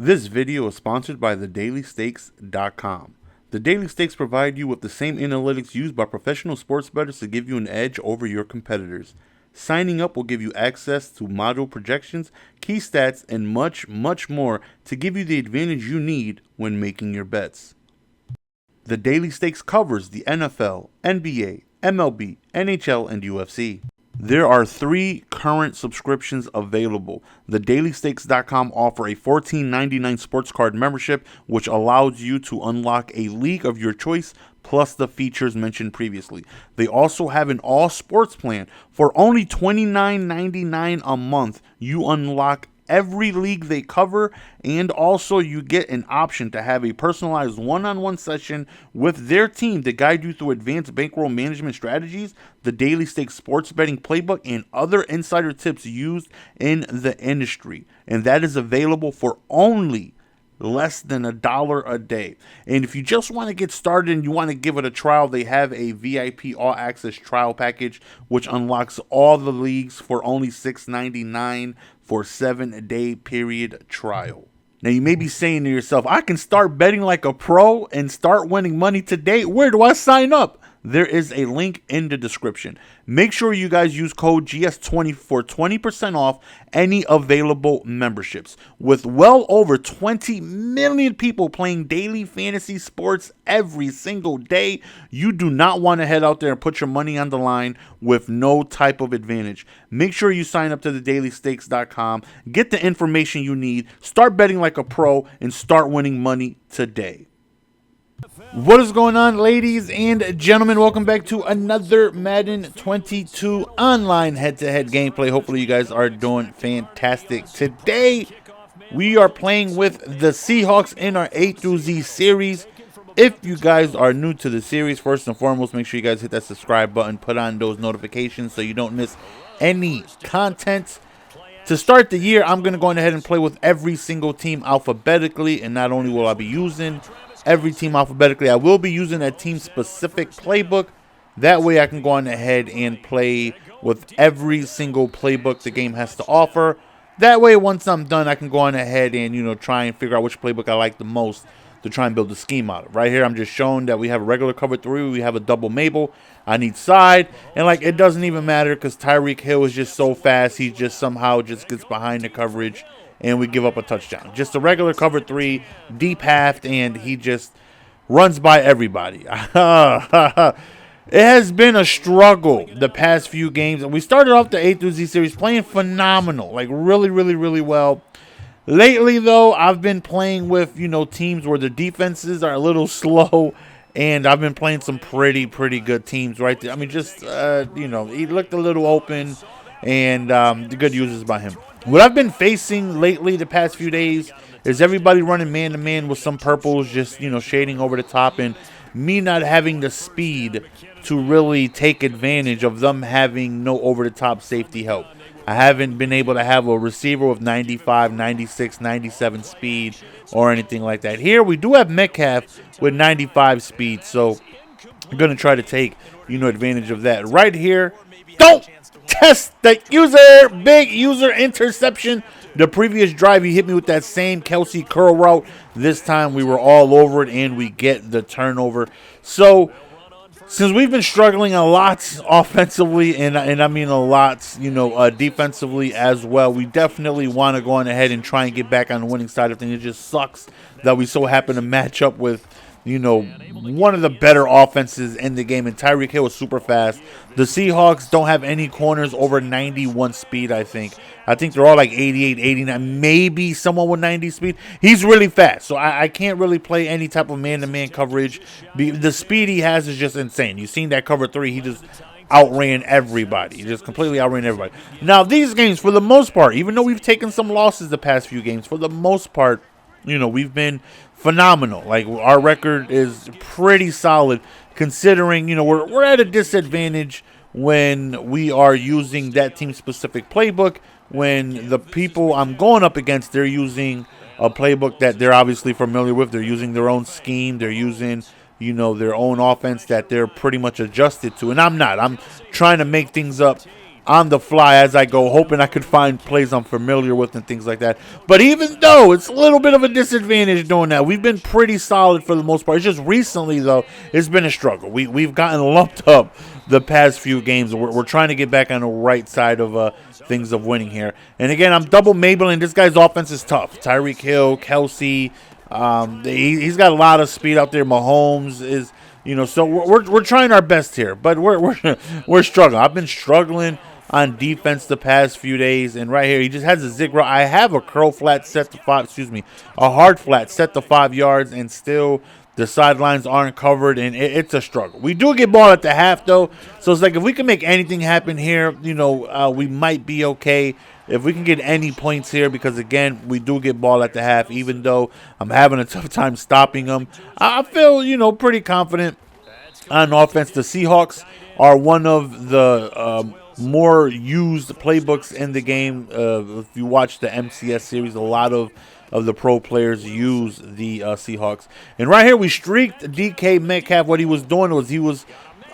This video is sponsored by thedailystakes.com. The Daily Stakes provide you with the same analytics used by professional sports bettors to give you an edge over your competitors. Signing up will give you access to model projections, key stats, and much, much more to give you the advantage you need when making your bets. The Daily Stakes covers the NFL, NBA, MLB, NHL, and UFC. There are 3 current subscriptions available. The dailystakes.com offer a $14.99 sports card membership, which allows you to unlock a league of your choice plus the features mentioned previously. They also have an all sports plan. For only $29.99 a month, you unlock every league they cover, and also you get an option to have a personalized one-on-one session with their team to guide you through advanced bankroll management strategies, the Daily Stakes sports betting playbook, and other insider tips used in the industry. And that is available for only less than $1 a day. And if you just want to get started and you want to give it a trial, they have a VIP all access trial package which unlocks all the leagues for only $6.99 for 7-day period trial. Now you may be saying to yourself, I can start betting like a pro and start winning money today. Where do I sign up? There is a link in the description. Make sure you guys use code GS20 for 20% off any available memberships. With well over 20 million people playing daily fantasy sports every single day, you do not want to head out there and put your money on the line with no type of advantage. Make sure you sign up to the dailystakes.com, get the information you need, start betting like a pro, and start winning money today. What is going on, ladies and gentlemen? Welcome back to another Madden 22 online head-to-head gameplay. Hopefully you guys are doing fantastic. Today we are playing with the Seahawks in our A through Z series. If you guys are new to the series, first and foremost, make sure you guys hit that subscribe button, put on those notifications so you don't miss any content. To start the year, I'm going to go ahead and play with every single team alphabetically, and not only will I be using every team alphabetically, I will be using a team-specific playbook. That way I can go on ahead and play with every single playbook the game has to offer. That way, once I'm done, I can go on ahead and, try and figure out which playbook I like the most to try and build a scheme out of. Right here, I'm just showing that we have a regular cover 3. We have a double Mabel on each side. And, it doesn't even matter because Tyreek Hill is just so fast. He just somehow just gets behind the coverage and we give up a touchdown. Just a regular cover 3, deep half, and he just runs by everybody. It has been a struggle the past few games. We started off the A through Z series playing phenomenal, really, really, really well. Lately, though, I've been playing with, teams where the defenses are a little slow, and I've been playing some pretty good teams right there. I mean, just, he looked a little open, and the good uses by him. What I've been facing lately the past few days is everybody running man-to-man with some purples, just, shading over the top, and me not having the speed to really take advantage of them having no over-the-top safety help. I haven't been able to have a receiver with 95, 96, 97 speed or anything like that. Here we do have Metcalf with 95 speed, so I'm going to try to take, advantage of that. Right here, don't test the user. Big user interception. The previous drive, he hit me with that same Kelsey curl route. This time we were all over it, and we get the turnover. So since we've been struggling a lot offensively, and I mean a lot, defensively as well, we definitely want to go on ahead and try and get back on the winning side of things. It just sucks that we so happen to match up with, one of the better offenses in the game, and Tyreek Hill is super fast. The Seahawks don't have any corners over 91 speed, I think. I think they're all like 88, 89, maybe someone with 90 speed. He's really fast, so I can't really play any type of man-to-man coverage. The speed he has is just insane. You've seen that cover 3. He just outran everybody. He just completely outran everybody. Now, these games, for the most part, even though we've taken some losses the past few games, for the most part, we've been phenomenal. Our record is pretty solid considering, we're at a disadvantage when we are using that team-specific playbook. When the people I'm going up against, they're using a playbook that they're obviously familiar with. They're using their own scheme. They're using, their own offense that they're pretty much adjusted to. And I'm not. I'm trying to make things up on the fly as I go, hoping I could find plays I'm familiar with and things like that. But even though it's a little bit of a disadvantage doing that, we've been pretty solid for the most part. It's just recently, though, it's been a struggle. We've gotten lumped up the past few games. We're trying to get back on the right side of things of winning here. And again, I'm double Maybelline. This guy's offense is tough. Tyreek Hill, Kelsey, he's got a lot of speed out there. Mahomes is, so we're trying our best here, but we're struggling. I've been struggling on defense the past few days, and right here he just has a zig route. I have a curl flat set to a hard flat set to 5 yards, and still the sidelines aren't covered, and it's a struggle. We do get ball at the half though, so it's like if we can make anything happen here, we might be okay. If we can get any points here, because again, we do get ball at the half, even though I'm having a tough time stopping them. I feel, pretty confident on offense. The Seahawks are one of the more used playbooks in the game. If you watch the MCS series, a lot of the pro players use the Seahawks. And right here, we streaked DK Metcalf. What he was doing was he was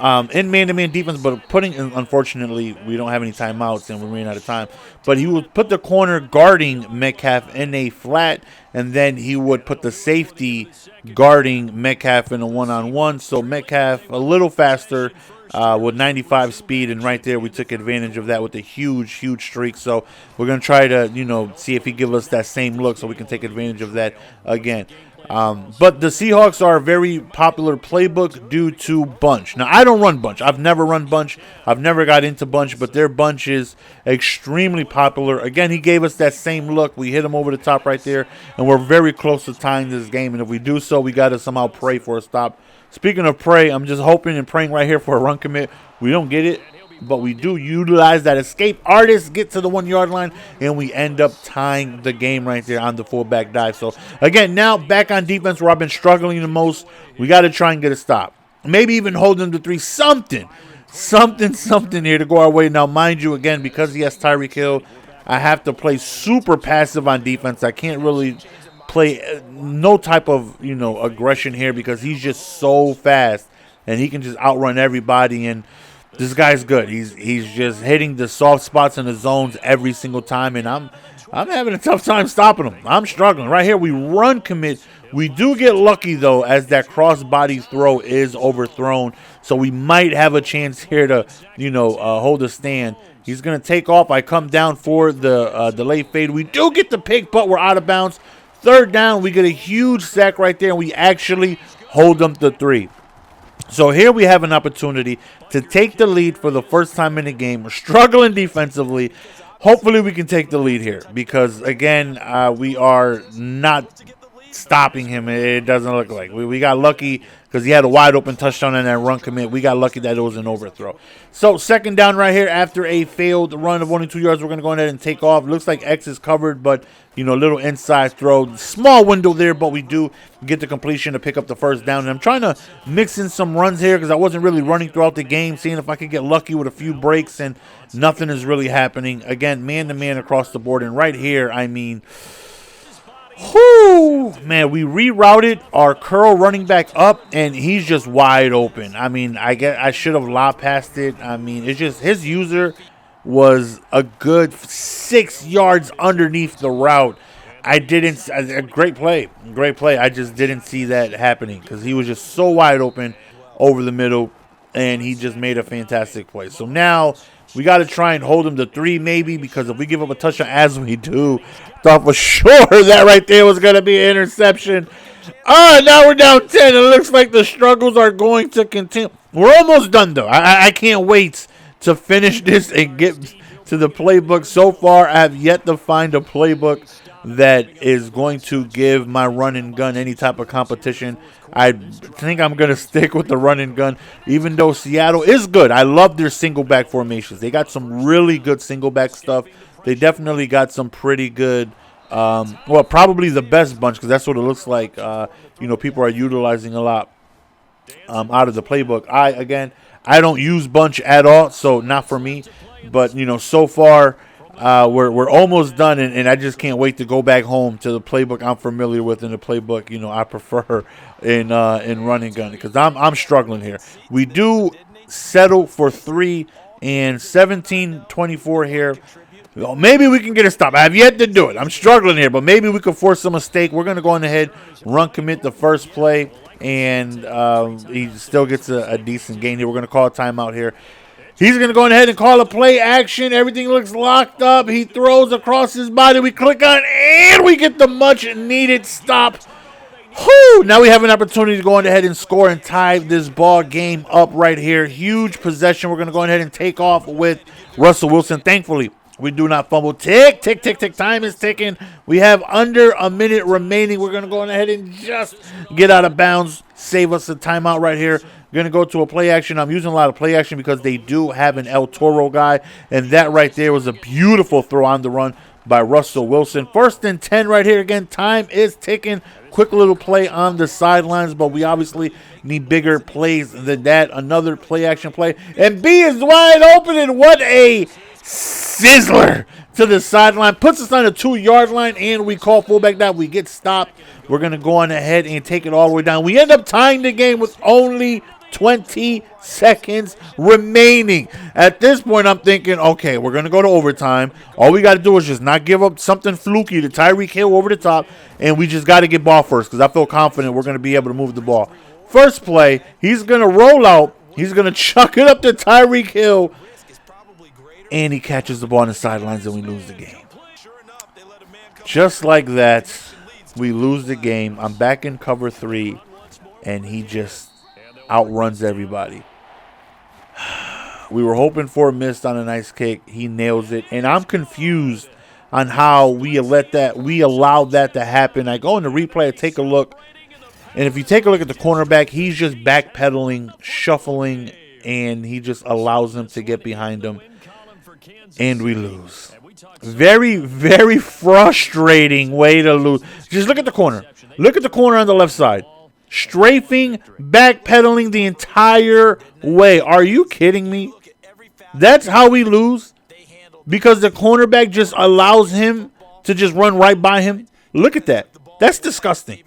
in man-to-man defense, but unfortunately, we don't have any timeouts and we're running out of time. But he would put the corner guarding Metcalf in a flat, and then he would put the safety guarding Metcalf in a one-on-one. So Metcalf a little faster with 95 speed, and right there we took advantage of that with a huge streak. So we're going to try to, see if he gives us that same look so we can take advantage of that again. But the Seahawks are a very popular playbook due to bunch. Now, I don't run bunch. I've never run bunch. I've never got into bunch, but their bunch is extremely popular. Again, he gave us that same look. We hit him over the top right there, and we're very close to tying this game. And if we do so, we got to somehow pray for a stop. Speaking of pray, I'm just hoping and praying right here for a run commit. We don't get it, but we do utilize that escape artist, get to the 1 yard line, and we end up tying the game right there on the fullback dive. So again, now back on defense where I've been struggling the most. We got to try and get a stop. Maybe even hold them to 3. Something here to go our way. Now, mind you, again, because he has Tyreek Hill, I have to play super passive on defense. I can't really play no type of aggression here because he's just so fast and he can just outrun everybody. And this guy's good. He's just hitting the soft spots in the zones every single time, and I'm having a tough time stopping him. I'm struggling. Right here, we run commit. We do get lucky, though, as that cross-body throw is overthrown, so we might have a chance here to, hold a stand. He's going to take off. I come down for the delay fade. We do get the pick, but we're out of bounds. 3rd down, we get a huge sack right there, and we actually hold them to 3. So here we have an opportunity to take the lead for the first time in the game. We're struggling defensively. Hopefully we can take the lead here because, again, we are not stopping him. It doesn't look like. We got lucky because he had a wide open touchdown on that run commit. We got lucky that it was an overthrow. So 2nd down right here after a failed run of only 2 yards. We're going to go ahead and take off. Looks like X is covered, but, little inside throw. Small window there, but we do get the completion to pick up the 1st down. And I'm trying to mix in some runs here because I wasn't really running throughout the game, seeing if I could get lucky with a few breaks, and nothing is really happening. Again, man-to-man across the board. And right here, man, we rerouted our curl running back up, and he's just wide open. I should have lob passed it. It's just his user was a good 6 yards underneath the route. A great play. I just didn't see that happening because he was just so wide open over the middle, and he just made a fantastic play. So now we got to try and hold him to 3 maybe, because if we give up a touchdown, as we do, thought for sure that right there was going to be an interception. Now we're down 10. It looks like the struggles are going to continue. We're almost done, though. I can't wait to finish this and get to the playbook. So far, I have yet to find a playbook that is going to give my run and gun any type of competition. I think I'm going to stick with the run and gun, even though Seattle is good. I love their single back formations. They got some really good single back stuff. They definitely got some pretty good, probably the best bunch, because that's what it looks like. People are utilizing a lot out of the playbook. I don't use bunch at all, so not for me. But, so far, we're almost done, and I just can't wait to go back home to the playbook I'm familiar with, and the playbook, I prefer in run and gun, because I'm struggling here. We do settle for 3 and 17-24 here. Well, maybe we can get a stop. I have yet to do it. I'm struggling here, but maybe we could force a mistake. We're going to go on ahead, run commit the first play, and he still gets a decent gain here. We're going to call a timeout here. He's going to go ahead and call a play action. Everything looks locked up. He throws across his body. We click on, and we get the much-needed stop. Whew! Now we have an opportunity to go on ahead and score and tie this ball game up right here. Huge possession. We're going to go ahead and take off with Russell Wilson. Thankfully, we do not fumble. Tick, tick, tick, tick. Time is ticking. We have under a minute remaining. We're going to go on ahead and just get out of bounds. Save us a timeout right here. We're going to go to a play action. I'm using a lot of play action because they do have an El Toro guy. And that right there was a beautiful throw on the run by Russell Wilson. 1st and 10 right here. Again, time is ticking. Quick little play on the sidelines, but we obviously need bigger plays than that. Another play action play. And B is wide open, and what a sizzler to the sideline. Puts us on the 2-yard line, and we call fullback down. We get stopped. We're going to go on ahead and take it all the way down. We end up tying the game with only 20 seconds remaining. At this point, I'm thinking, okay, we're going to go to overtime. All we got to do is just not give up something fluky to Tyreek Hill over the top, and we just got to get ball first because I feel confident we're going to be able to move the ball. First play, he's going to roll out. He's going to chuck it up to Tyreek Hill, and he catches the ball on the sidelines, and we lose the game. Just like that, we lose the game. I'm back in cover 3, and he just outruns everybody. We were hoping for a miss on a nice kick. He nails it, and I'm confused on how we allowed that to happen. I go in the replay, I take a look, and if you take a look at the cornerback, he's just backpedaling, shuffling, and he just allows him to get behind him, and we lose. Very, very frustrating way to lose. Just look at the corner. Look at the corner on the left side. Strafing, backpedaling the entire way. Are you kidding me? That's how we lose? Because the cornerback just allows him to just run right by him? Look at that. That's disgusting.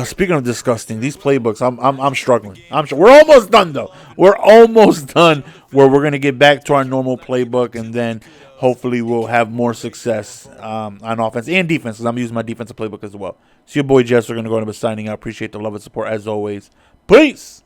Speaking of disgusting, these playbooks, I'm struggling. We're almost done, though. We're almost done where we're going to get back to our normal playbook, and then hopefully we'll have more success on offense and defense, because I'm using my defensive playbook as well. So your boy Jess, we're going to go ahead and be signing out. Appreciate the love and support as always. Peace!